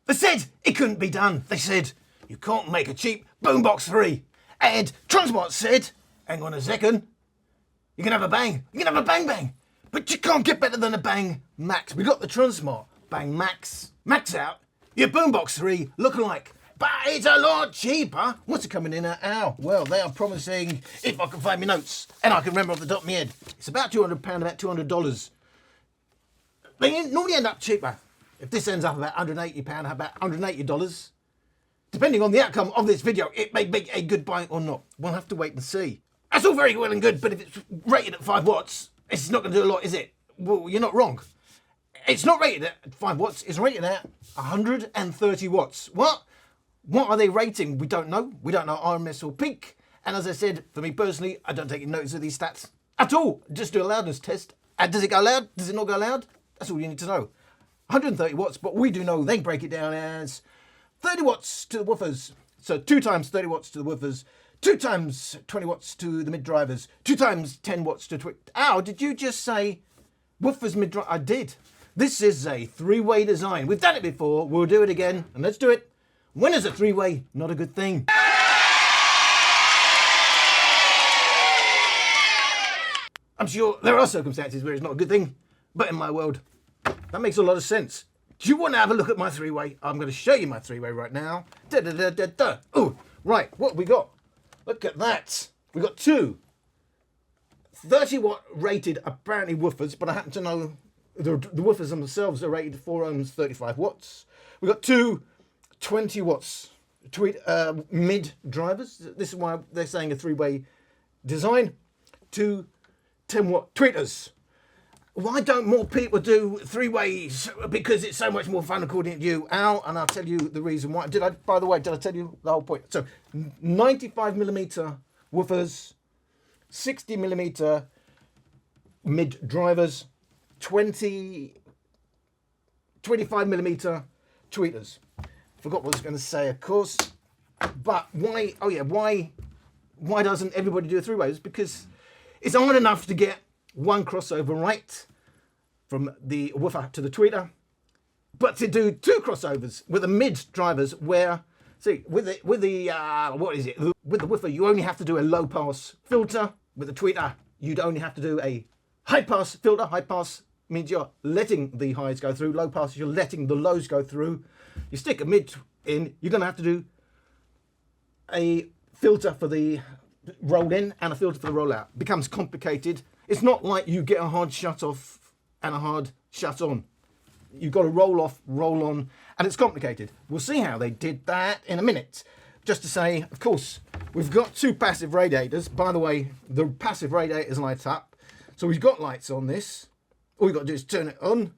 They said it couldn't be done. They said, you can't make a cheap Boombox 3. And Tronsmart said, hang on a second, you can have a bang. You can have a bang bang. But you can't get better than a Bang Max. We got the Tronsmart Bang Max. Max out. Your Boombox 3 look alike. But it's a lot cheaper. What's it coming in at? Ow. Well, they are promising, if I can find my notes, and I can remember off the top of my head, it's about £200, about $200. They normally end up cheaper. If this ends up about £180, about $180. Depending on the outcome of this video, it may be a good buy or not. We'll have to wait and see. That's all very well and good, but if it's rated at 5 watts, it's not going to do a lot, is it? Well, you're not wrong. It's not rated at 5 watts, it's rated at 130 watts. What? What are they rating? We don't know. We don't know RMS or peak. And as I said, for me personally, I don't take notice of these stats at all. Just do a loudness test. And does it go loud? Does it not go loud? That's all you need to know. 130 watts, but we do know they break it down as 30 watts to the woofers. So 2 times 30 watts to the woofers, 2 times 20 watts to the mid drivers, 2 times 10 watts to Ow, did you just say woofers mid drive? I did. This is a 3-way design. We've done it before. We'll do it again. And let's do it. When is a 3-way not a good thing? I'm sure there are circumstances where it's not a good thing, but in my world, that makes a lot of sense. Do you want to have a look at my 3-way? I'm going to show you my 3-way right now. Oh, right, what have we got? Look at that. We got 2 30-watt rated apparently woofers, but I happen to know the woofers themselves are rated 4 ohms, 35 watts. We got 2 20 watts mid drivers. This is why they're saying a 3-way design. 2 10-watt tweeters. Why don't more people do 3-ways? Because it's so much more fun according to you, Al, and I'll tell you the reason why. By the way, did I tell you the whole point? So 95mm woofers, 60mm mid drivers, 25mm tweeters. Forgot what I was going to say, of course. But why? Oh yeah, why doesn't everybody do 3-ways? Because it's hard enough to get one crossover right from the woofer to the tweeter, but to do 2 crossovers with the mid drivers, where see with the what is it? With the woofer, you only have to do a low pass filter. With the tweeter, you'd only have to do a high pass filter. High pass means you're letting the highs go through. Low pass, you're letting the lows go through. You stick a mid in, you're going to have to do a filter for the roll in and a filter for the roll out. It becomes complicated. It's not like you get a hard shut off and a hard shut on. You've got to roll off, roll on, and it's complicated. We'll see how they did that in a minute. Just to say, of course, we've got 2 passive radiators. By the way, the passive radiators light up. So we've got lights on this. All we've got to do is turn it on.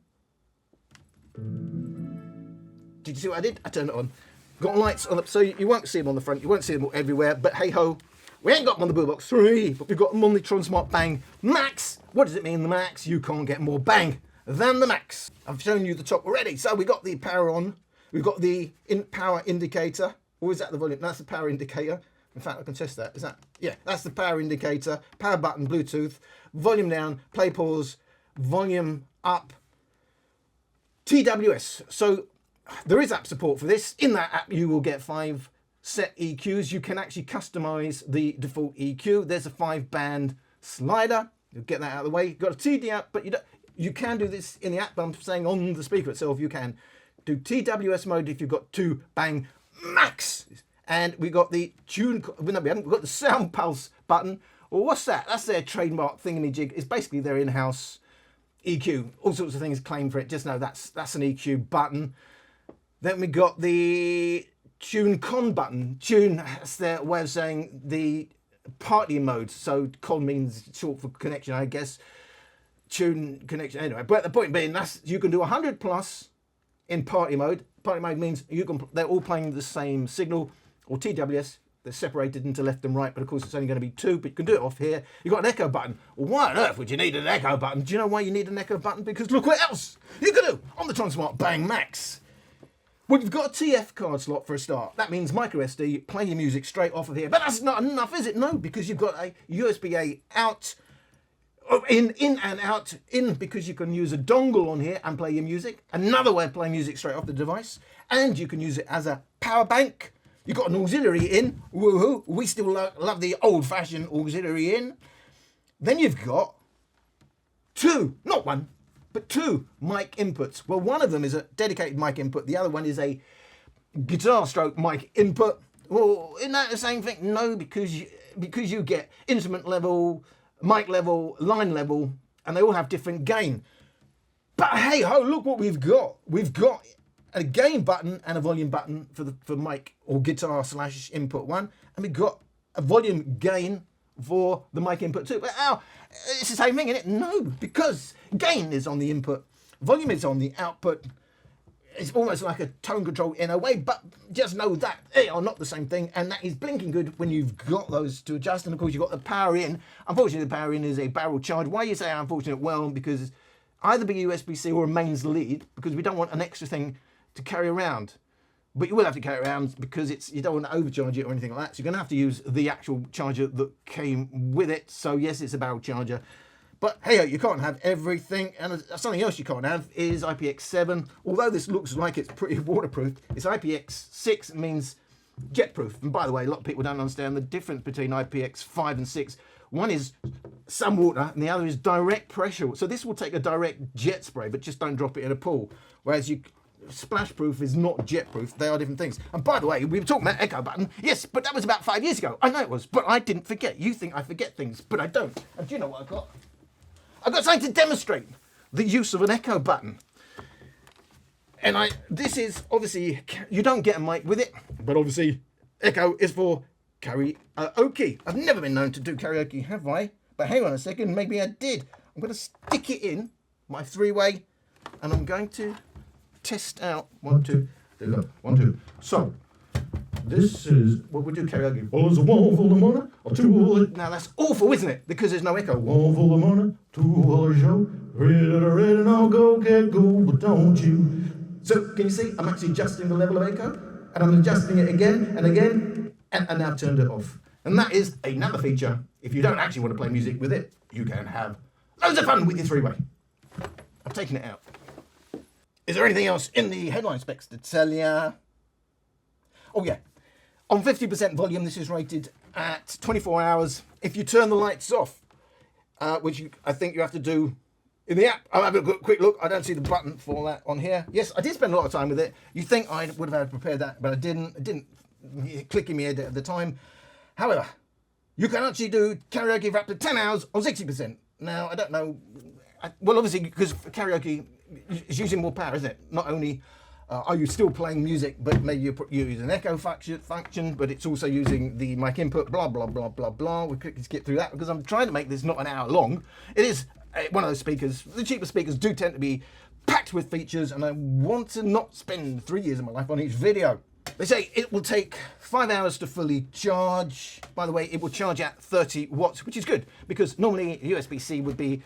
Did you see what I did? I turned it on. Got lights on, so you won't see them on the front. You won't see them everywhere. But hey ho, we ain't got them on the Boombox 3, but we've got them on the Tronsmart Bang Max. What does it mean, the Max? You can't get more bang than the Max. I've shown you the top already. So we got the power on. We've got the power indicator. Or is that the volume? That's the power indicator. In fact, I can test that. Is that? Yeah, that's the power indicator. Power button, Bluetooth. Volume down, play, pause, volume up. TWS. So there is app support for this. In that app, you will get 5 set EQs. You can actually customize the default EQ. There's a 5-band slider. You'll get that out of the way. You've got a TD app, but you can do this in the app. But I'm saying on the speaker itself, you can do TWS mode if you've got 2 Bang Max. And we got the tune. No, we haven't. We've got the sound pulse button. Well, what's that? That's their trademark thingamajig. It's basically their in-house EQ. All sorts of things claimed for it. Just know that's an EQ button. Then we got the tune con button. Tune, that's their way of saying the party mode. So con means short for connection, I guess. Tune connection anyway. But the point being, you can do 100 plus in party mode. Party mode means they're all playing the same signal, or TWS. They're separated into left and right, but of course it's only going to be 2, but you can do it off here. You've got an echo button. Well, why on earth would you need an echo button? Do you know why you need an echo button? Because look what else you can do on the Tronsmart Bang Max. Well, you've got a TF card slot for a start. That means micro SD, play your music straight off of here. But that's not enough, is it? No, because you've got a USB-A out, in and out, in because you can use a dongle on here and play your music. Another way of playing music straight off the device. and you can use it as a power bank. You've got an auxiliary in, woohoo, we still love the old-fashioned auxiliary in. Then you've got two, not one, but two mic inputs. Well, one of them is a dedicated mic input, the other one is a guitar stroke mic input. Well, isn't that the same thing? No, because you get instrument level, mic level, line level, and they all have different gain. But hey ho, look what we've got. We've got a gain button and a volume button for mic or guitar / input one, and we've got a volume gain for the mic input too. But ow, it's the same thing, isn't it? No, because gain is on the input, volume is on the output. It's almost like a tone control in a way, but just know that they are not the same thing, and that is blinking good when you've got those to adjust. And of course, you've got the power in. Unfortunately, the power in is a barrel charge. Why you say unfortunate? Well, because either be USB-C or a mains lead, because we don't want an extra thing to carry around. But you will have to carry it around because you don't want to overcharge it or anything like that. So you're going to have to use the actual charger that came with it. So yes, it's a barrel charger. But hey, you can't have everything. And something else you can't have is IPX7. Although this looks like it's pretty waterproof, it's IPX6 means jetproof. And by the way, a lot of people don't understand the difference between IPX5 and 6. One is some water and the other is direct pressure. So this will take a direct jet spray, but just don't drop it in a pool. Whereas splash proof is not jet proof. They are different things. And by the way, we were talking about echo button. Yes, but that was about 5 years ago. I know it was, but I didn't forget. You think I forget things, but I don't. And do you know what I've got? I've got something to demonstrate the use of an echo button. And this is obviously, you don't get a mic with it, but obviously echo is for karaoke. I've never been known to do karaoke, have I? But hang on a second, maybe I did. I'm going to stick it in my three-way, and I'm going to test out 1, 2, there we go, 1, 2. So, this is what we do karaoke. Oh, there's a one full of money, or two. Now that's awful, isn't it? Because there's no echo. One full of money, two full of show. Red and I'll go, get go, but don't you? So, can you see? I'm actually adjusting the level of echo, and I'm adjusting it again and again, and I now turned it off. And that is another feature. If you don't actually want to play music with it, you can have loads of fun with your three-way. I've taken it out. Is there anything else in the headline specs to tell ya? Oh yeah, on 50% volume, this is rated at 24 hours. If you turn the lights off, which I think you have to do in the app. I'll have a quick look. I don't see the button for that on here. Yes, I did spend a lot of time with it. You think I would have had prepared that, but I didn't. It didn't click in my head at the time. However, you can actually do karaoke for up to 10 hours on 60%. Now, I don't know. Well, obviously, because karaoke is using more power, isn't it? Not only are you still playing music, but maybe you use an echo function, but it's also using the mic input, blah, blah, blah, blah, blah. We'll quickly skip through that because I'm trying to make this not an hour long. It is one of those speakers. The cheaper speakers do tend to be packed with features, and I want to not spend 3 years of my life on each video. They say it will take 5 hours to fully charge. By the way, it will charge at 30 watts, which is good because normally USB-C would be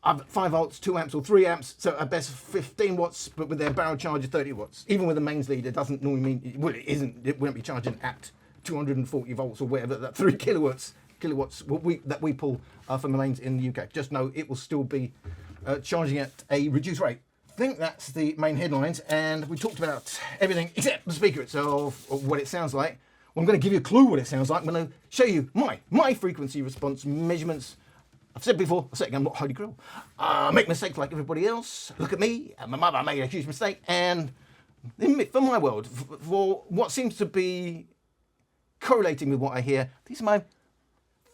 5 volts, 2 amps or 3 amps, so at best 15 watts, but with their barrel charger 30 watts. Even with the mains lead, it doesn't normally mean, well, it won't be charging at 240 volts or whatever, that 3 kilowatts that we pull from the mains in the UK. Just know it will still be charging at a reduced rate. I think that's the main headlines, and we talked about everything except the speaker itself, or what it sounds like. Well, I'm going to give you a clue what it sounds like. I'm going to show you my frequency response measurements. I've said before, I say again, I'm not holy grail. Make mistakes like everybody else. Look at me, and my mother made a huge mistake, and for my world, for what seems to be correlating with what I hear, these are my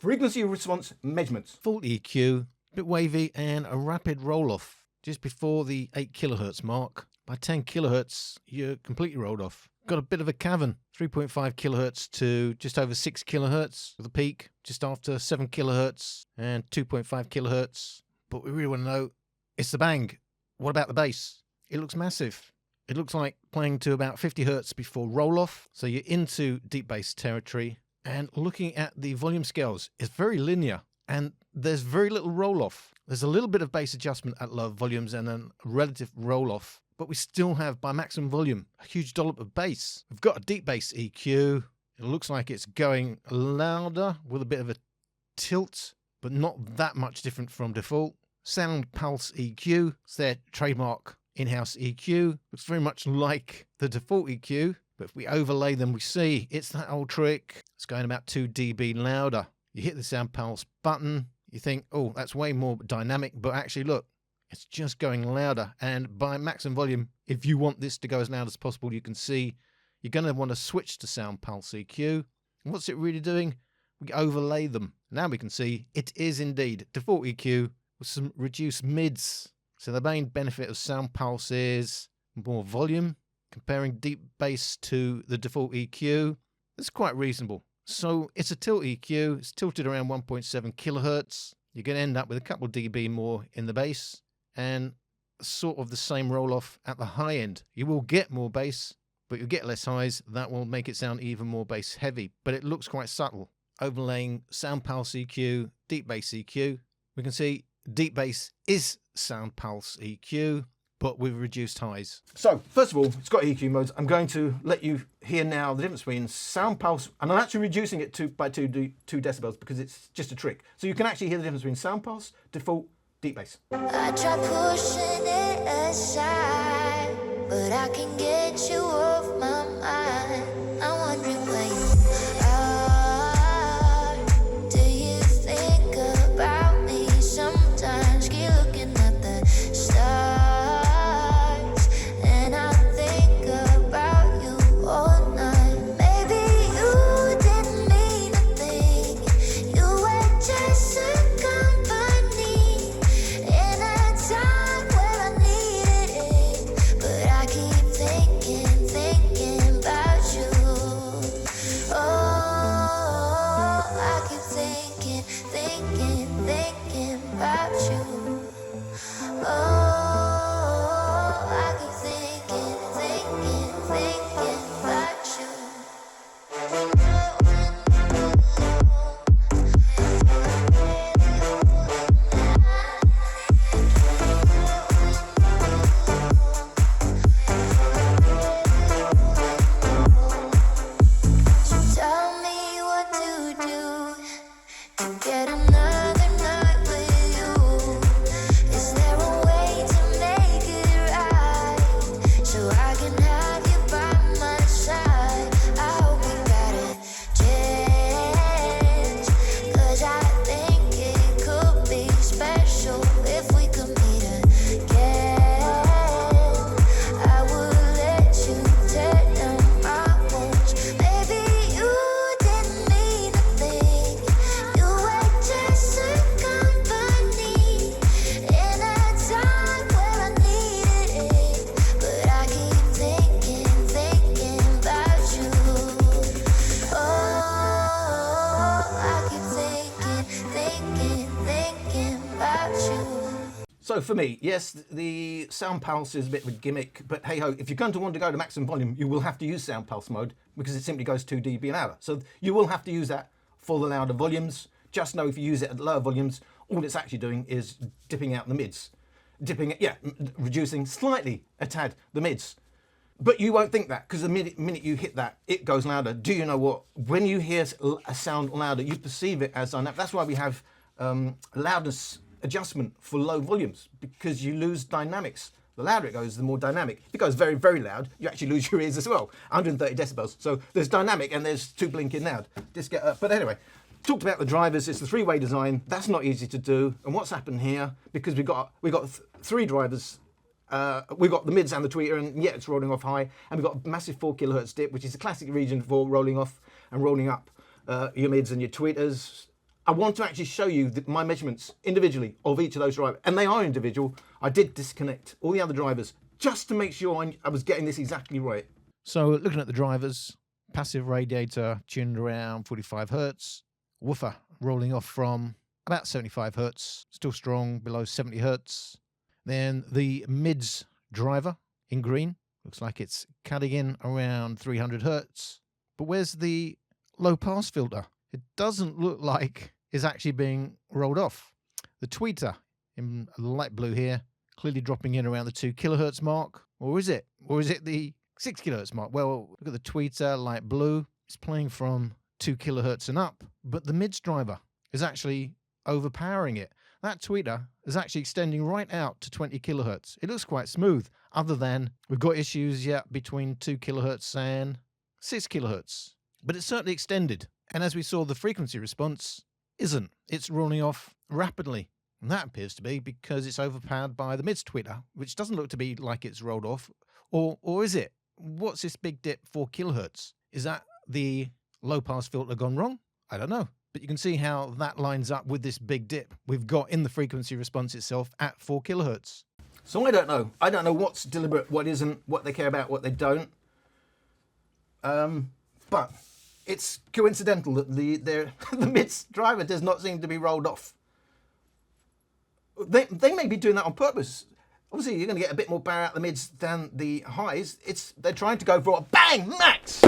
frequency response measurements. Full EQ, a bit wavy, and a rapid roll-off just before the 8 kilohertz mark. By 10 kilohertz, you're completely rolled off. Got a bit of a cavern, 3.5 kilohertz to just over 6 kilohertz with a peak just after 7 kilohertz and 2.5 kilohertz. But we really want to know, it's the bang. What about the bass? It looks massive. It looks like playing to about 50 hertz before roll off. So you're into deep bass territory. And looking at the volume scales, it's very linear and there's very little roll off. There's a little bit of bass adjustment at low volumes and then a relative roll off. But we still have, by maximum volume, a huge dollop of bass. We've got a deep bass EQ. It looks like it's going louder with a bit of a tilt, but not that much different from default. Sound Pulse EQ, it's their trademark in-house EQ. Looks very much like the default EQ, but if we overlay them, we see it's that old trick. It's going about 2 dB louder. You hit the sound pulse button, you think, oh, that's way more dynamic, but actually look, it's just going louder. And by maximum volume, if you want this to go as loud as possible, you can see you're going to want to switch to sound pulse EQ. And what's it really doing? We overlay them. Now we can see it is indeed default EQ with some reduced mids. So the main benefit of sound pulse is more volume. Comparing deep bass to the default EQ, that's quite reasonable. So it's a tilt EQ. It's tilted around 1.7 kilohertz. You're going to end up with a couple of dB more in the bass and sort of the same roll-off at the high end. You will get more bass, but you'll get less highs. That will make it sound even more bass heavy, but it looks quite subtle. Overlaying sound pulse EQ, deep bass EQ, we can see deep bass is sound pulse EQ, but with reduced highs. So first of all, it's got EQ modes. I'm going to let you hear now the difference between sound pulse, and I'm actually reducing it by 2 decibels because it's just a trick. So you can actually hear the difference between sound pulse, default, deep bass. I try pushing it aside, but I can get you off my mind. I'm wondering where you are. Do you think about me sometimes? Keep looking at the stars, and I think about you all night. Maybe you didn't mean a thing. You were just a company in a time where I needed it, but I keep thinking about you. Oh, I keep thinking about you. Oh, I keep thinking about you. Tell me what to do to get another night with you. Is there a way to make it right so I can have you by my side? I hope we got a chance, 'cause I think it could be special if we could meet again. I would let you tear down my walls. Maybe you didn't mean a thing. You were just a company in a time where I needed it, but I keep thinking about you. Oh, I keep thinking about you. So for me, yes, the sound pulse is a bit of a gimmick, but hey ho, if you're going to want to go to maximum volume, you will have to use sound pulse mode because it simply goes 2 dB an hour. So you will have to use that for the louder volumes. Just know if you use it at lower volumes, all it's actually doing is dipping out the mids. Reducing slightly a tad the mids. But you won't think that because the minute you hit that, it goes louder. Do you know what? When you hear a sound louder, you perceive it as dynamic. That's why we have loudness adjustment for low volumes, because you lose dynamics. The louder it goes, the more dynamic. If it goes very, very loud, you actually lose your ears as well. 130 decibels. So there's dynamic and there's too blinking loud. But anyway, talked about the drivers. It's the 3-way design. That's not easy to do. And what's happened here, because we got 3 drivers. We've got the mids and the tweeter, and yeah, it's rolling off high. And we've got a massive 4 kilohertz dip, which is a classic region for rolling off and rolling up your mids and your tweeters. I want to actually show you my measurements individually of each of those drivers, and they are individual. I did disconnect all the other drivers just to make sure I was getting this exactly right. So looking at the drivers, passive radiator tuned around 45 hertz, woofer rolling off from about 75 hertz, still strong below 70 hertz. Then the mids driver in green, looks like it's cutting in around 300 hertz. But where's the low pass filter? It doesn't look like it's actually being rolled off. The tweeter in light blue here, clearly dropping in around the 2 kilohertz mark. Or is it? Or is it the 6 kilohertz mark? Well, look at the tweeter, light blue. It's playing from 2 kilohertz and up. But the mids driver is actually overpowering it. That tweeter is actually extending right out to 20 kilohertz. It looks quite smooth, other than we've got issues yet between 2 kilohertz and 6 kilohertz. But it's certainly extended. And as we saw, the frequency response isn't. It's rolling off rapidly. And that appears to be because it's overpowered by the mids tweeter, which doesn't look to be like it's rolled off. Or is it? What's this big dip 4 kilohertz? Is that the low pass filter gone wrong? I don't know. But you can see how that lines up with this big dip we've got in the frequency response itself at 4 kilohertz. So I don't know. I don't know what's deliberate, what isn't, what they care about, what they don't. But it's coincidental that the mids driver does not seem to be rolled off. They may be doing that on purpose. Obviously, you're going to get a bit more power out the mids than the highs. They're trying to go for a bang max.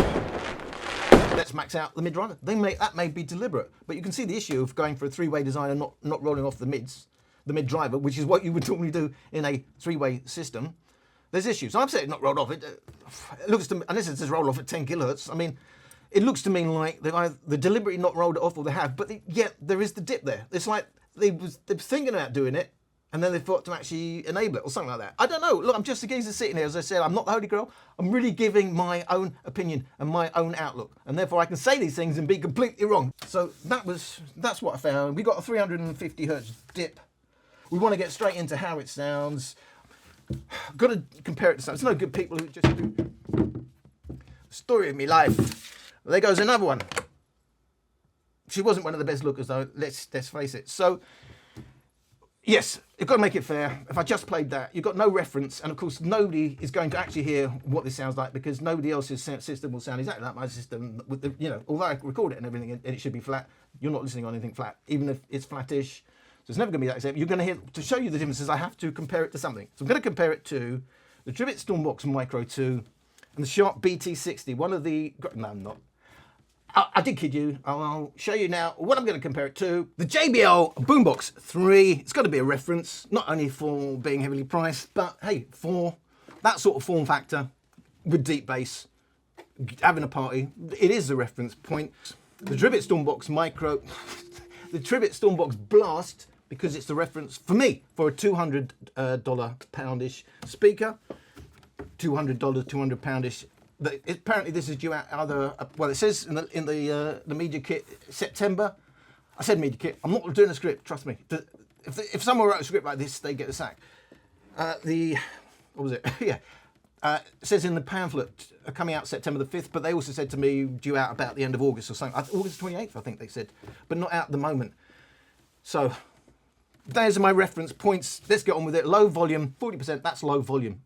Let's max out the mid driver. That may be deliberate, but you can see the issue of going for a three-way design and not rolling off the mid driver, which is what you would normally do in a three-way system. There's issues. I'm saying not rolled off. It looks to me, unless it says roll off at 10 kilohertz. I mean, it looks to me like they're deliberately not rolled it off, or they have. But yet there is the dip there. It's like they're thinking about doing it, and then they thought to actually enable it or something like that. I don't know. Look, I'm just a geezer sitting here. As I said, I'm not the holy grail. I'm really giving my own opinion and my own outlook. And therefore I can say these things and be completely wrong. So that's what I found. We got a 350 hertz dip. We want to get straight into how it sounds. Got to compare it to something. It's no good people who just do story of my life. There goes another one. She wasn't one of the best lookers though, let's face it. So yes, you've got to make it fair. If I just played that, you've got no reference, and of course nobody is going to actually hear what this sounds like, because nobody else's system will sound exactly like my system. With the, although I record it and everything, and it should be flat, you're not listening on anything flat, even if it's flattish. So it's never going to be that same. You're going to hear, to show you the differences, I have to compare it to something. So I'm going to compare it to the Tribit Stormbox Micro 2 and the Sharp BT60. One of the, no, I'm not. I did kid you. I'll show you now what I'm going to compare it to. The JBL Boombox 3. It's got to be a reference, not only for being heavily priced, but hey, for that sort of form factor with deep bass, having a party, it is a reference point. The Tribit Stormbox Micro, the Tribit Stormbox Blast, because it's the reference for me for a $200 poundish speaker. $200, £200 poundish. Apparently this is due out either, well, it says in the media kit September. I said media kit. I'm not doing a script, trust me. If someone wrote a script like this, they get a sack. What was it? Yeah. It says in the pamphlet coming out September the 5th, but they also said to me due out about the end of August or something. August 28th, I think they said, but not out at the moment. So there's my reference points. Let's get on with it. Low volume, 40%, that's low volume.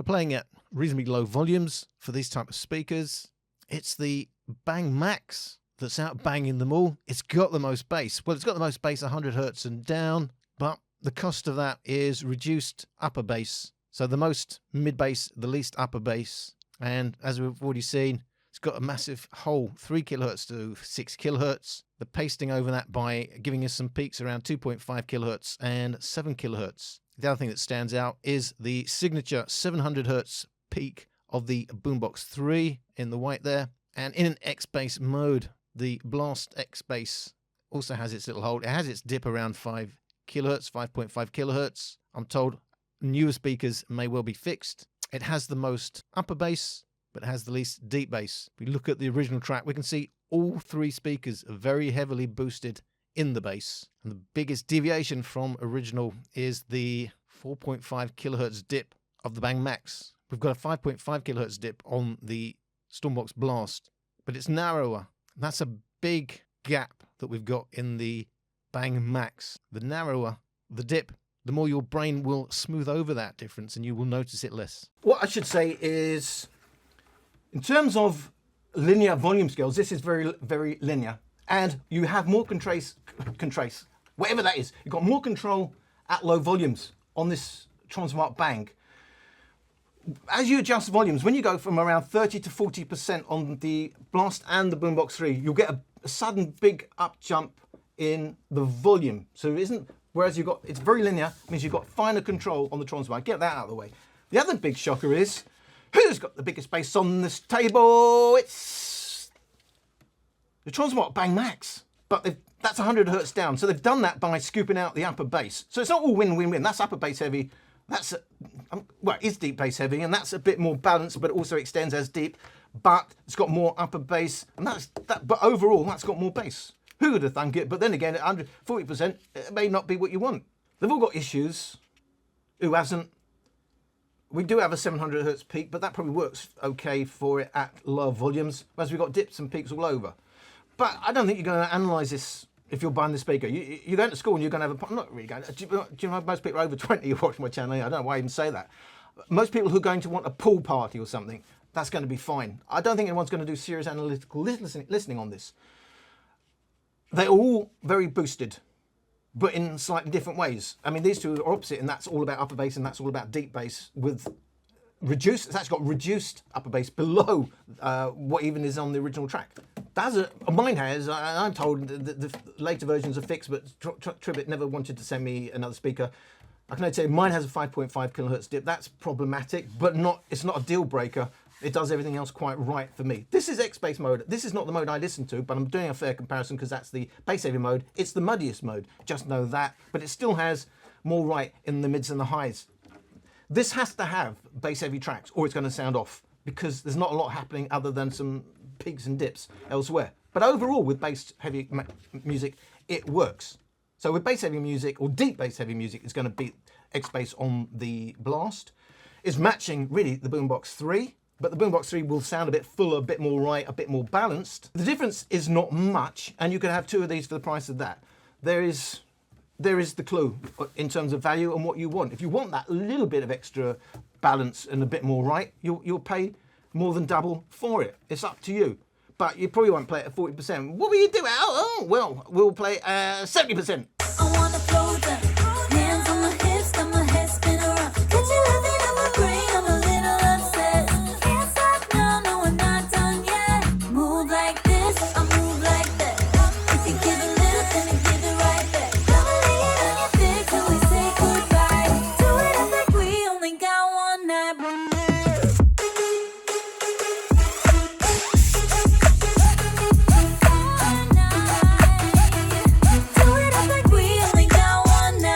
playing at reasonably low volumes for these type of speakers, it's the Bang Max that's out banging them all. It's got the most bass. Well, it's got the most bass 100 hertz and down, but the cost of that is reduced upper bass. So the most mid bass, the least upper bass. And as we've already seen, it's got a massive hole, 3 kilohertz to 6 kilohertz. The pasting over that by giving us some peaks around 2.5 kilohertz and 7 kilohertz. The other thing that stands out is the signature 700 hertz peak of the Boombox 3 in the white there. And in an X-bass mode, the Blast X-bass also has its little hole. It has its dip around 5 kilohertz, 5.5 kilohertz. I'm told newer speakers may well be fixed. It has the most upper bass, but it has the least deep bass. If we look at the original track, we can see all 3 speakers are very heavily boosted in the bass. And the biggest deviation from original is the 4.5 kilohertz dip of the Bang Max. We've got a 5.5 kilohertz dip on the Stormbox Blast, but it's narrower. That's a big gap that we've got in the Bang Max. The narrower the dip, the more your brain will smooth over that difference and you will notice it less. What I should say is, in terms of linear volume scales, this is very, very linear. And you have more contrace, whatever that is. You've got more control at low volumes on this Tronsmart Bang. As you adjust volumes, when you go from around 30 to 40% on the Blast and the Boombox 3, you'll get a sudden big up jump in the volume. So it isn't, whereas it's very linear, means you've got finer control on the Tronsmart. Get that out of the way. The other big shocker is, who's got the biggest bass on this table? It's the Tronsmart Bang Max, but that's 100 hertz down. So they've done that by scooping out the upper bass. So it's not all win-win-win. That's upper bass heavy. That's well, it's deep bass heavy, and that's a bit more balanced, but it also extends as deep. But it's got more upper bass, and but overall, that's got more bass. Who would have thunk it? But then again, at 140%, it may not be what you want. They've all got issues. Who hasn't? We do have a 700 hertz peak, but that probably works okay for it at low volumes, whereas we've got dips and peaks all over. But I don't think you're going to analyse this if you're buying the speaker. You're going to school and you're going to have a... I'm not really going to... Do you know most people are over 20 who watch my channel? I don't know why I even say that. Most people who are going to want a pool party or something, that's going to be fine. I don't think anyone's going to do serious analytical listening on this. They're all very boosted, but in slightly different ways. I mean, these two are opposite, and that's all about upper bass and that's all about deep bass with reduced... It's actually got reduced upper bass below what even is on the original track. Mine has. I'm told the later versions are fixed, but Tribit never wanted to send me another speaker. I can only tell you mine has a 5.5 kilohertz dip. That's problematic, but it's not a deal breaker. It does everything else quite right for me. This is X-bass mode. This is not the mode I listen to, but I'm doing a fair comparison because that's the bass heavy mode. It's the muddiest mode. Just know that. But it still has more right in the mids and the highs. This has to have bass heavy tracks or it's going to sound off because there's not a lot happening other than some peaks and dips elsewhere. But overall, with bass heavy music, it works. So with bass heavy music or deep bass heavy music, it's going to beat X-bass on the Blast. It's matching really the Boombox 3, but the Boombox 3 will sound a bit fuller, a bit more right, a bit more balanced. The difference is not much, and you can have 2 of these for the price of that. There is the clue in terms of value and what you want. If you want that little bit of extra balance and a bit more right, you'll pay more than double for it. It's up to you. But you probably won't play it at 40%. What will you do? Oh, well, we'll play 70%. I wanna float them, hands on my hips, got my head spin around. Got you living on my brain, I'm a little upset. Can't stop now, no, we're not done yet. Move like this, I move like that. If you give a little, then I give it right back. Gonna lay it on your dick till we say goodbye. Do it up like we only got one night. Do it up like we only got one night.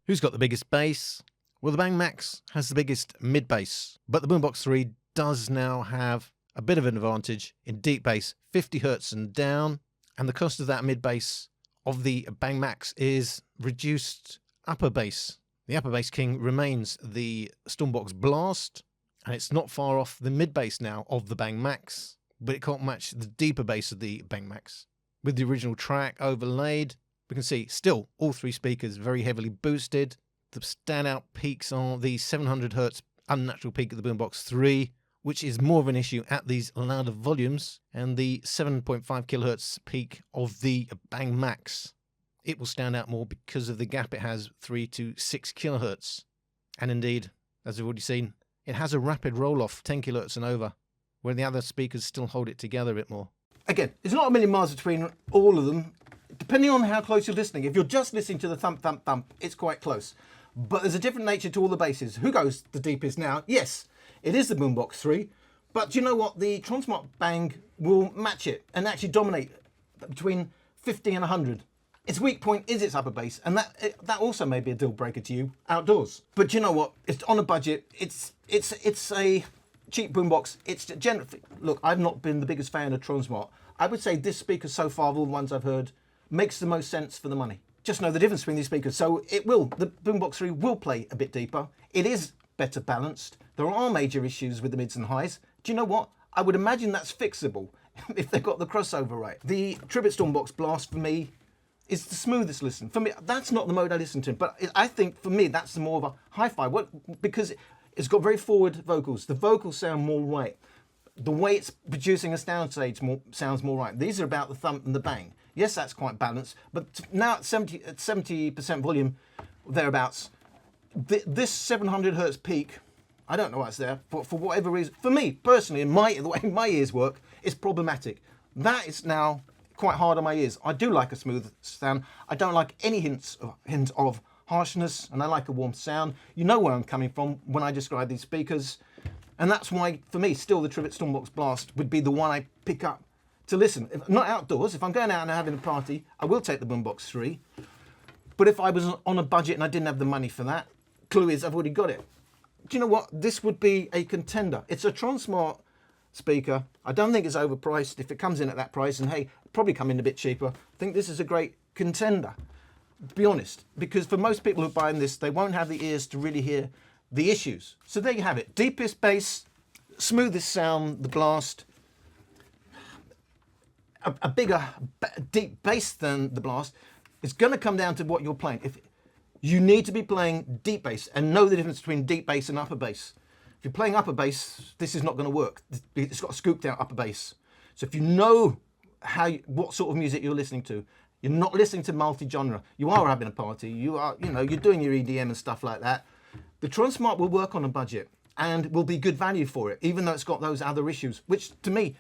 Who's got the biggest bass? Well, the Bang Max has the biggest mid bass, but the Boombox 3 does now have a bit of an advantage in deep bass, 50 Hz and down, and the cost of that mid bass of the Bang Max is reduced upper bass. The upper bass king remains the Stormbox Blast, and it's not far off the mid bass now of the Bang Max, but it can't match the deeper bass of the Bang Max. With the original track overlaid, we can see still all three speakers very heavily boosted. The standout peaks are the 700 Hz unnatural peak of the Boombox 3, which is more of an issue at these louder volumes, and the 7.5 kHz peak of the Bang Max. It will stand out more because of the gap it has, 3 to 6 kHz. And indeed, as we've already seen, it has a rapid roll-off, 10 kHz and over, where the other speakers still hold it together a bit more. Again, it's not a million miles between all of them, depending on how close you're listening. If you're just listening to the thump, thump, thump, it's quite close. But there's a different nature to all the basses. Who goes the deepest now? Yes, it is the Boombox 3, but do you know what? The Tronsmart Bang will match it and actually dominate between 50 and 100. Its weak point is its upper bass, and that also may be a deal breaker to you outdoors. But do you know what? It's on a budget. It's a cheap boombox. It's generally, look, I've not been the biggest fan of Tronsmart. I would say this speaker so far, of all the ones I've heard, makes the most sense for the money. Just know the difference between these speakers. So the Boombox 3 will play a bit deeper. It is better balanced. There are major issues with the mids and highs. Do you know what? I would imagine that's fixable if they've got the crossover right. The Tribit Stormbox Blast for me is the smoothest listen. For me, that's not the mode I listen to, but I think for me that's more of a hi-fi, because it's got very forward vocals. The vocals sound more right. The way it's producing a soundstage sounds more right. These are about the thump and the bang. Yes, that's quite balanced, but now at 70% volume, thereabouts, this 700 Hz peak, I don't know what's there, but for whatever reason, for me personally, the way my ears work, it's problematic. That is now quite hard on my ears. I do like a smooth sound. I don't like any hint of harshness, and I like a warm sound. You know where I'm coming from when I describe these speakers, and that's why, for me, still the Tribit Stormbox Blast would be the one I pick up to listen. If not outdoors, if I'm going out and having a party, I will take the Boombox 3. But if I was on a budget and I didn't have the money for that, clue is I've already got it. Do you know what? This would be a contender. It's a Tronsmart speaker. I don't think it's overpriced. If it comes in at that price, and hey, probably come in a bit cheaper, I think this is a great contender, to be honest. Because for most people who are buying this, they won't have the ears to really hear the issues. So there you have it. Deepest bass, smoothest sound, the Blast. A bigger deep bass than the Blast. It's going to come down to what you're playing. If you need to be playing deep bass and know the difference between deep bass and upper bass. If you're playing upper bass, this is not going to work. It's got a scooped out upper bass. So if you know what sort of music you're listening to, you're not listening to multi-genre. You are having a party. You're doing your EDM and stuff like that. The Tronsmart will work on a budget and will be good value for it, even though it's got those other issues, which to me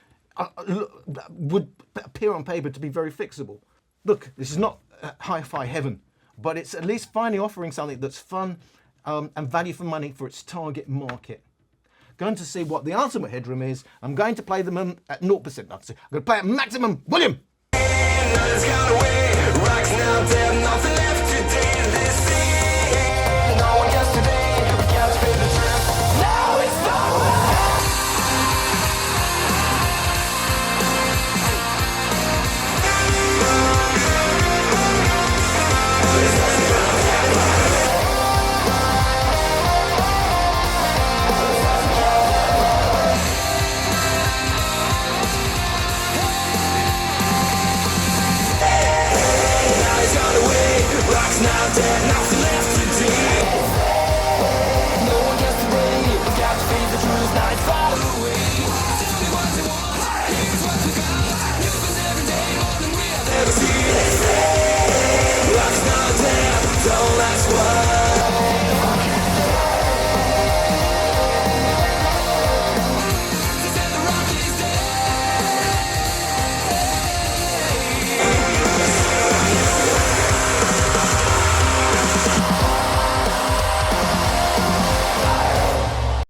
would appear on paper to be very fixable. Look, this is not hi-fi heaven, but it's at least finally offering something that's fun and value for money for its target market. Going to see what the ultimate headroom is. I'm going to play them at 0%. I'm going to play at maximum volume.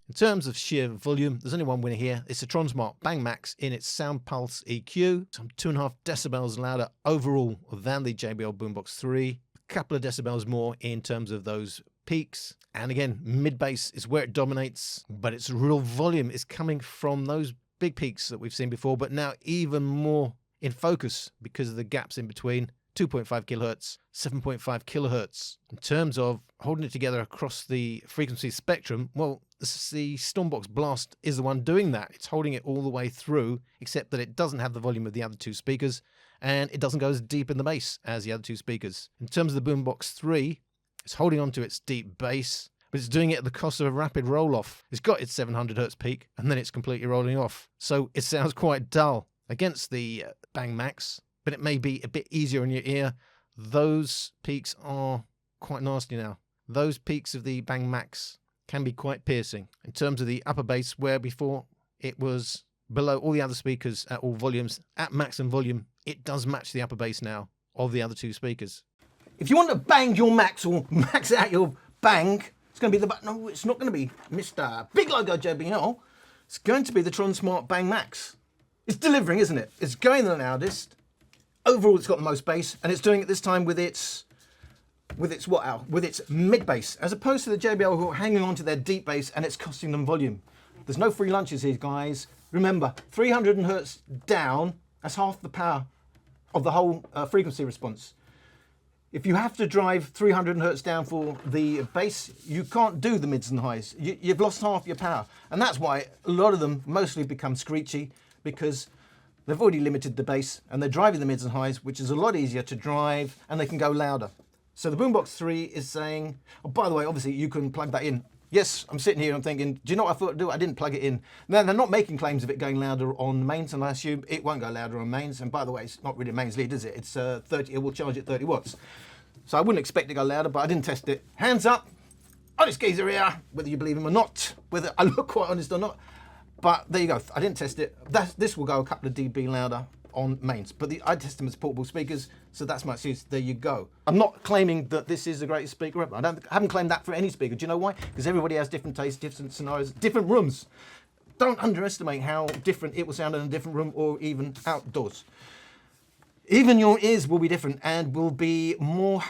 In terms of sheer volume, there's only one winner here. It's the Tronsmart Bang Max in its Sound Pulse EQ, some 2.5 decibels louder overall than the JBL Boombox 3. couple of decibels more in terms of those peaks. And again, mid bass is where it dominates, but its real volume is coming from those big peaks that we've seen before, but now even more in focus because of the gaps in between. 2.5 kilohertz, 7.5 kilohertz. In terms of holding it together across the frequency spectrum, well, the Stormbox Blast is the one doing that. It's holding it all the way through, except that it doesn't have the volume of the other two speakers, and it doesn't go as deep in the bass as the other two speakers. In terms of the Boombox 3, it's holding on to its deep bass, but it's doing it at the cost of a rapid roll-off. It's got its 700 hertz peak, and then it's completely rolling off. So it sounds quite dull against the Bang Max, but it may be a bit easier in your ear. Those peaks are quite nasty now. Those peaks of the Bang Max can be quite piercing. In terms of the upper bass, where before it was below all the other speakers at all volumes, at maximum volume, it does match the upper bass now of the other two speakers. If you want to bang your max or max out your bang, it's going to be no, it's not going to be Mr. Big Logo JBL. It's going to be the Tronsmart Bang Max. It's delivering, isn't it? It's going the loudest. Overall, it's got the most bass, and it's doing it this time with its mid bass, as opposed to the JBL who are hanging on to their deep bass, and it's costing them volume. There's no free lunches here, guys. Remember, 300 hertz down, that's half the power of the whole frequency response. If you have to drive 300 hertz down for the bass, you can't do the mids and highs. You've lost half your power, and that's why a lot of them mostly become screechy, because they've already limited the bass and they're driving the mids and highs, which is a lot easier to drive, and they can go louder. So the Boombox 3 is saying, oh, by the way, obviously you can plug that in. Yes, I'm sitting here and I'm thinking, do you know what I thought I'd do? I didn't plug it in. Now, they're not making claims of it going louder on mains, and I assume it won't go louder on mains. And by the way, it's not really a mains lead, is it? It's 30, it will charge at 30 watts. So I wouldn't expect it to go louder, but I didn't test it. Hands up, honest geezer here, whether you believe him or not, whether I look quite honest or not. But there you go, I didn't test it. This will go a couple of dB louder on mains, but I test them as portable speakers, so that's my excuse. There you go. I'm not claiming that this is the greatest speaker ever. I haven't claimed that for any speaker. Do you know why? Because everybody has different tastes, different scenarios, different rooms. Don't underestimate how different it will sound in a different room or even outdoors. Even your ears will be different and will be more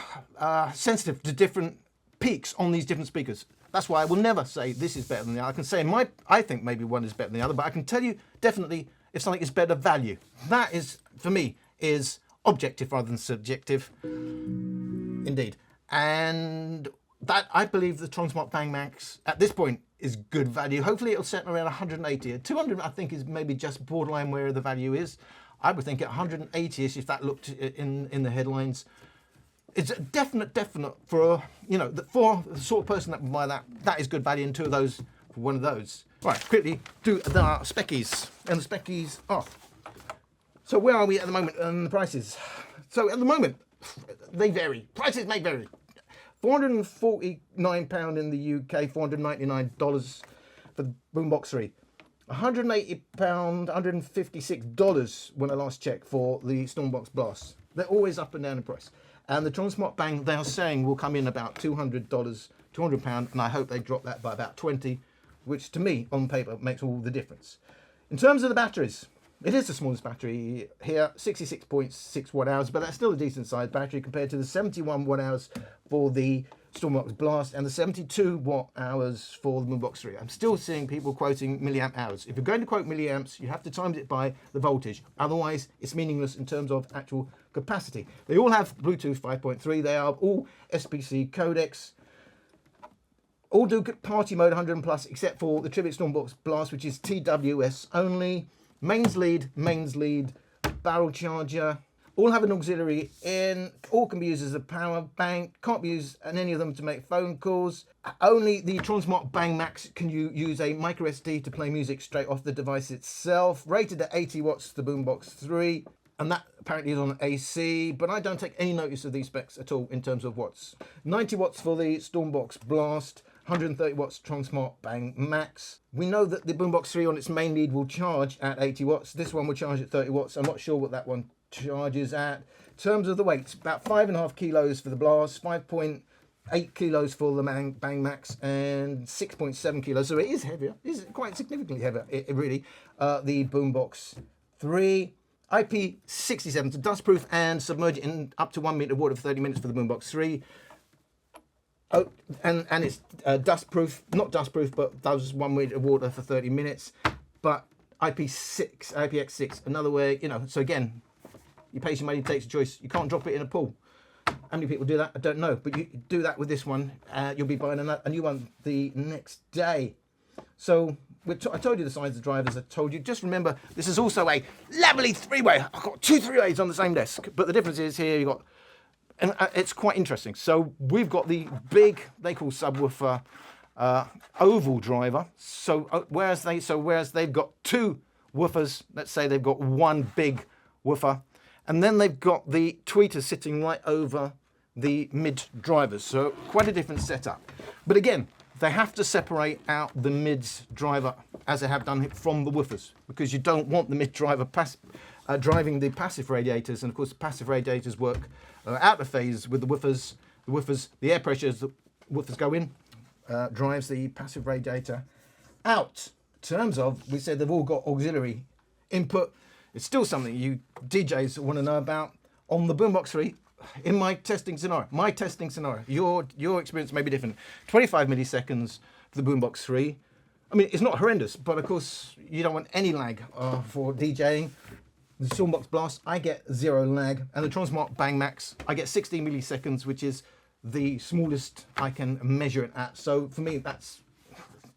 sensitive to different peaks on these different speakers. That's why I will never say this is better than the other. I can say I think maybe one is better than the other, but I can tell you definitely if something is better value. That is, for me, is objective rather than subjective. Indeed. And that, I believe the Tronsmart Bang Max at this point is good value. Hopefully it'll settle around 180. 200 I think is maybe just borderline where the value is. I would think at 180ish if that looked in the headlines. It's a definite for, you know, for the sort of person that would buy that, that is good value, and two of those for one of those. Right, quickly do the speckies. And the speckies are. So where are we at the moment on the prices? So at the moment, they vary. Prices may vary. £449 in the UK, $499 for the Boombox 3. £180, $156 when I last checked for the Stormbox Blast. They're always up and down in price. And the Tronsmart Bang, they are saying, will come in about $200, £200, and I hope they drop that by about 20, which to me, on paper, makes all the difference. In terms of the batteries, it is the smallest battery here, 66.6 watt hours, but that's still a decent sized battery compared to the 71 watt hours for the Stormbox Blast and the 72 watt hours for the Boombox 3. I'm still seeing people quoting milliamp hours. If you're going to quote milliamps, you have to times it by the voltage. Otherwise, it's meaningless in terms of actual capacity. They all have Bluetooth 5.3. They are all SPC codecs. All do party mode 100 plus, except for the Tribit Stormbox Blast, which is TWS only. Mains lead, barrel charger. All have an auxiliary in, all can be used as a power bank, can't be used in any of them to make phone calls. Only the Tronsmart Bang Max can you use a micro SD to play music straight off the device itself. Rated at 80 watts, the Boombox 3, and that apparently is on AC, but I don't take any notice of these specs at all in terms of watts. 90 watts for the Stormbox Blast, 130 watts Tronsmart Bang Max. We know that the Boombox 3 on its main lead will charge at 80 watts. This one will charge at 30 watts. I'm not sure what that one charges at. In terms of the weight, about 5.5 kilos for the Blast, 5.8 kilos for the Bang Max, and 6.7 kilos. So it is heavier. It is quite significantly heavier, really. The Boombox 3. IP67, so dustproof and submerge it in up to 1 meter of water for 30 minutes for the Boombox 3. Oh, and it's dustproof, not dustproof, but does 1 meter of water for 30 minutes. But IPX6, another way, you know, so again, you pay your money, takes a choice. You can't drop it in a pool. How many people do that? I don't know, but you do that with this one. You'll be buying a new one the next day. So I told you the size of the drivers. I told you. Just remember, this is also a lovely three-way. I've got 2 3-ways on the same desk, but the difference is here you've got, and it's quite interesting. So we've got the big, they call subwoofer, oval driver. So whereas they've got 2 woofers, let's say they've got 1 big woofer, and then they've got the tweeter sitting right over the mid drivers. So quite a different setup. But again, they have to separate out the mids driver as they have done from the woofers, because you don't want the mid driver driving the passive radiators. And of course, the passive radiators work out of phase with the woofers. The air pressure as the woofers go in drives the passive radiator out. In terms of, we said they've all got auxiliary input. It's still something you DJs want to know about. On the Boombox 3, in my testing scenario, your experience may be different. 25 milliseconds for the Boombox 3. I mean, it's not horrendous, but of course, you don't want any lag for DJing. The Stormbox Blast, I get 0 lag. And the Tronsmart Bang Max, I get 60 milliseconds, which is the smallest I can measure it at. So for me, that's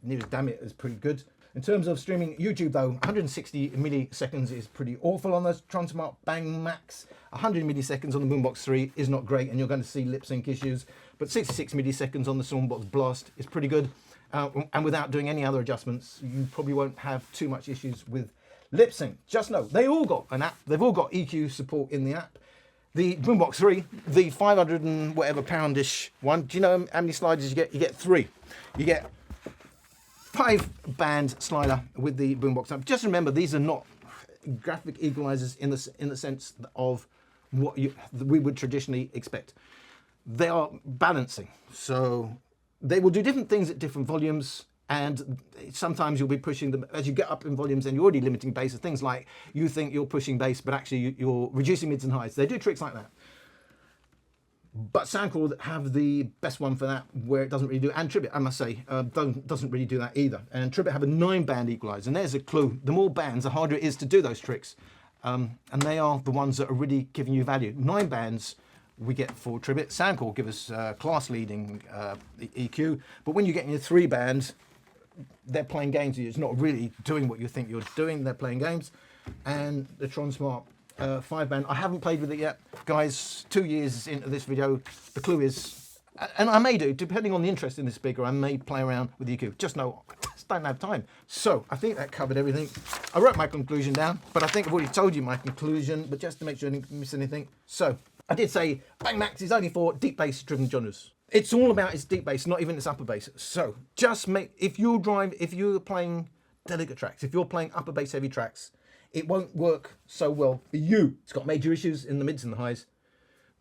near as damn it is pretty good. In terms of streaming YouTube though, 160 milliseconds is pretty awful on the Tronsmart Bang Max. 100 milliseconds on the Boombox 3 is not great, and you're going to see lip sync issues. But 66 milliseconds on the Stormbox Blast is pretty good. And without doing any other adjustments, you probably won't have too much issues with lip sync. Just know, they all got an app. They've all got EQ support in the app. The Boombox 3, the 500 and whatever poundish one, do you know how many sliders you get? You get 3. You get 5-band slider with the Boombox amp. Just remember, these are not graphic equalizers in the sense of what we would traditionally expect. They are balancing, so they will do different things at different volumes, and sometimes you'll be pushing them as you get up in volumes, and you're already limiting bass. Things like you think you're pushing bass, but actually you're reducing mids and highs. They do tricks like that. But Soundcore have the best one for that, where it doesn't really do, and Tribit, I must say, doesn't really do that either. And Tribit have a 9-band equalizer, and there's a clue. The more bands, the harder it is to do those tricks. And they are the ones that are really giving you value. 9 bands we get for Tribit. Soundcore give us class-leading EQ, but when you get in your 3 bands, they're playing games with you. It's not really doing what you think you're doing. They're playing games. And the Tronsmart 5-band, I haven't played with it yet. Guys, 2 years into this video, the clue is, and I may do, depending on the interest in this speaker, I may play around with the EQ. Just know, I just don't have time. So, I think that covered everything. I wrote my conclusion down, but I think I've already told you my conclusion, but just to make sure I didn't miss anything. So, I did say Bang Max is only for deep bass driven genres. It's all about its deep bass, not even its upper bass. So, just make, if you're playing delicate tracks, if you're playing upper bass heavy tracks, it won't work so well for you. It's got major issues in the mids and the highs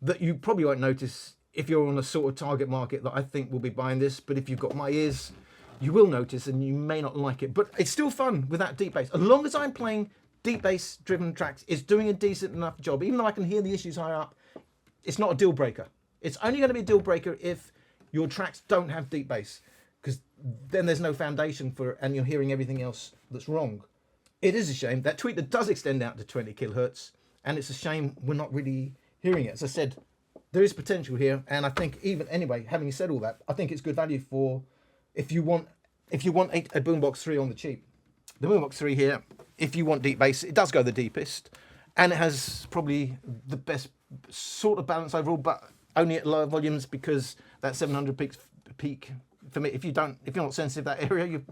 that you probably won't notice if you're on a sort of target market that I think will be buying this. But if you've got my ears, you will notice, and you may not like it. But it's still fun with that deep bass. As long as I'm playing deep bass driven tracks, it's doing a decent enough job. Even though I can hear the issues higher up, it's not a deal breaker. It's only going to be a deal breaker if your tracks don't have deep bass, because then there's no foundation for it and you're hearing everything else that's wrong. It is a shame. That tweeter does extend out to 20 kilohertz, and it's a shame we're not really hearing it. As I said, there is potential here, and I think even anyway, having said all that, I think it's good value for if you want a Boombox 3 on the cheap. The Boombox 3 here, if you want deep bass, it does go the deepest, and it has probably the best sort of balance overall, but only at lower volumes, because that 700 peak for me, if you're not sensitive to that area,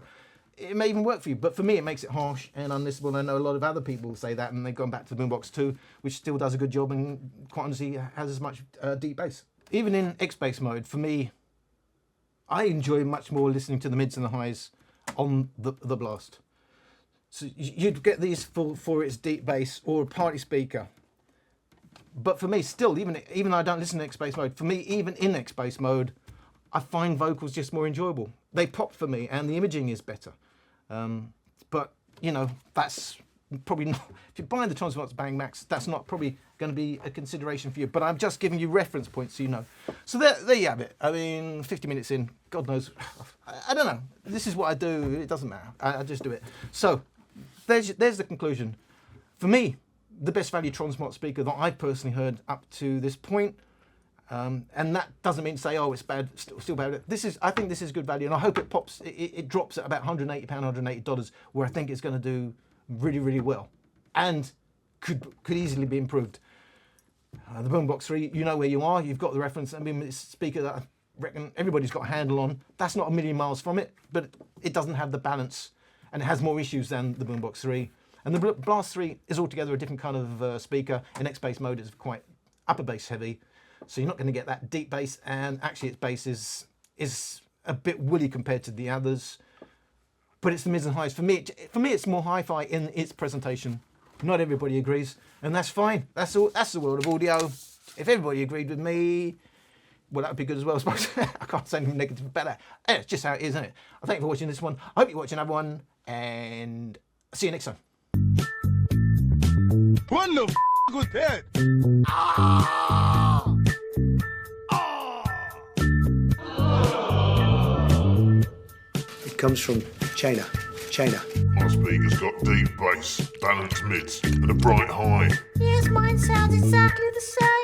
it may even work for you, but for me it makes it harsh and unlistenable. I know a lot of other people say that, and they've gone back to the Boombox 2, which still does a good job and quite honestly has as much deep bass. Even in X-Bass mode, for me, I enjoy much more listening to the mids and the highs on the Blast. So you'd get these for its deep bass or a party speaker. But for me, still, even though I don't listen to X-Bass mode, for me, even in X-Bass mode, I find vocals just more enjoyable. They pop for me, and the imaging is better. But, you know, that's probably not, if you're buying the Tronsmart Bang Max, that's not probably going to be a consideration for you. But I'm just giving you reference points so you know. So there you have it. I mean, 50 minutes in, God knows, I don't know. This is what I do. It doesn't matter. I just do it. So there's the conclusion. For me, the best value Tronsmart speaker that I've personally heard up to this point. And that doesn't mean to say, oh, it's bad, still bad. I think this is good value, and I hope it pops. It drops at about £180, $180, where I think it's going to do really, really well, and could easily be improved. The Boombox 3, you know where you are. You've got the reference. I mean, it's a speaker that I reckon everybody's got a handle on. That's not a million miles from it, but it doesn't have the balance, and it has more issues than the Boombox 3. And the Blast 3 is altogether a different kind of speaker. In X-bass mode, it's quite upper bass heavy. So you're not going to get that deep bass, and actually its bass is a bit woolly compared to the others. But it's the mids and highs. For me, it's more hi-fi in its presentation. Not everybody agrees, and that's fine. That's the world of audio. If everybody agreed with me, well, that would be good as well, I suppose. I can't say anything negative about that. It's just how it is, isn't it? I thank you for watching this one. I hope you watch another one, and I'll see you next time. What the f was that? It comes from China. My speaker's got deep bass, balanced mids, and a bright high. Yes, mine sounds exactly the same.